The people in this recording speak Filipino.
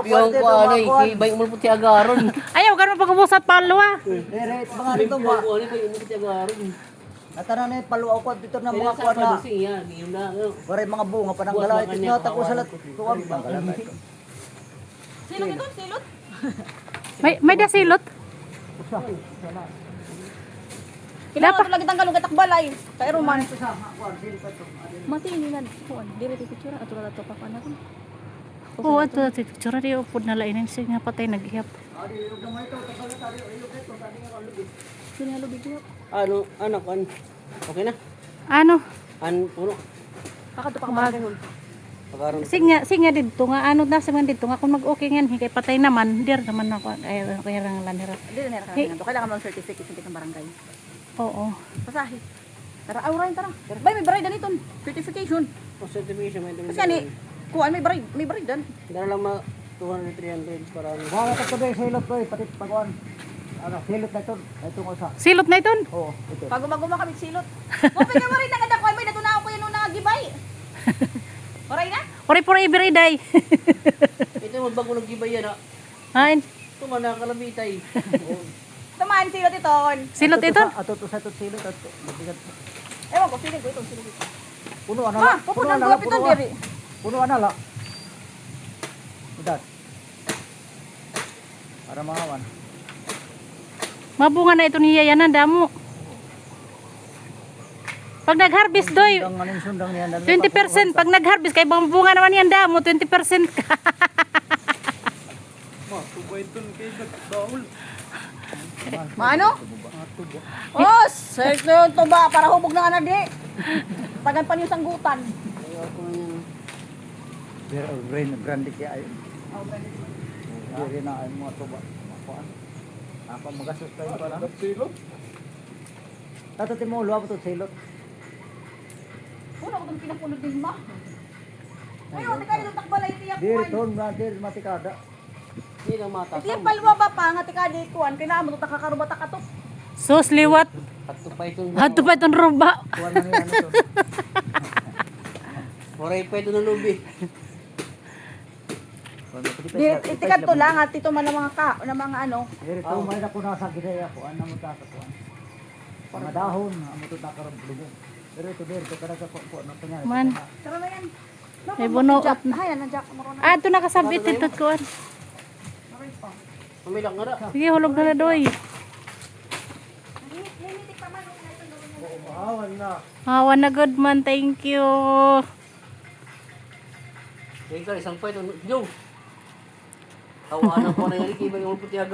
Yung ko ano ibay mo puti agaron. Ayaw ganun pag-ubusat palo ah. Dire mga rito ba. Ano ba yung puti agaron? Natara na paluaw ko dito na mga kuan na. Yan, yun na. Wala mga bunga pa nang galay. Ito ta ko salat. Tuwag bang galay. Silot ito, silot. May dasilot. Kailangan ito lagi tanggalong katakbalay. Kaya Roman. Matini na. Kuan, dire ti picture ato la to pa na. Oo, ato si picture di upod na lainin siya nga patay naghihap. Sinalo bigyo. Ano, anak, an. Okay na? Ano? An, puno. Kakadto pa ka Agaron. Singa dito nga ano na sa man dito nga kung mag-okay ngan higay patay naman dir naman ako ay kaya lang lanira. Dire na ka nga. Kailangan mo ng certificate sa kitang barangay. Oo. Pasahi. Tara, awrain tara. Bay, may bride daniton. Certification. Certification, may Kasi ani, kuan may bride dan. Dala lang ma 200, 300 para ano. Wala ka today silot ko pati pagkuan. Ano, silot na ito. Ito ko sa. Silot na iton. Oo, ito. Pag gumaguma kami silot. Mo pinga mo rin nagada ko may natunaw ko yun nung nagibay. Oray na? Ori puri every day. Ito magbago nag-gibay yan, ha? Hain. Ito man nakakalabitay. Tamaan silot iton. Silot iton. Ato to sa to silot at. Ewan ko, silig ko ito, silig ko. Puno ano Ma, la. pupunang guwapitan diri. Puno ano la. Udat. Para mawan. Mabunga na ito ni yayanan damo. Pag nag-harvest doy, Ang aning sundang niyan. 20%. Pag nag-harvest kay bunga naman yan damo, 20% ka. Maano? Oh, search na yung tuba para hubog na nga na di. Tagan pa niyo sanggutan. Pero brain grande kaya ay. Diri na ay mga tuba. Kuan. Apa magastos kayo para? Silot. Tato timo luwa to silot. Una ko itong pinapunod din ma. Ayaw, tika nito takbalay tiyak Diri kuan. ton na diri matikada. Hindi lang mata. Tiyak palwa ba pa nga tika di kuan. Kailangan mo ito kakarubata katok. Sus liwat. Hato pa itong Hato pa itong ruba. Kuan na yan to. Waray pa ito ng lubi. Di, itikat to lang at ito man ng mga mga ano. Diri to may na ko nasa gisaya ko ano mo ta kuan. Mga dahon amo to ta karon lubong. Pero ito diri to kada ko no tanya. Man. Tara na yan. Ay buno at Hayan, nandiyak mo ron. ah, ito nakasabit ito kuan. Mamilak nga na. Sige, hulog na na doy. Awan na. Hawa na good man, thank you. Ikaw, isang pa ito. Yung! Tawaan ako na yan. Ibay yung puti aga.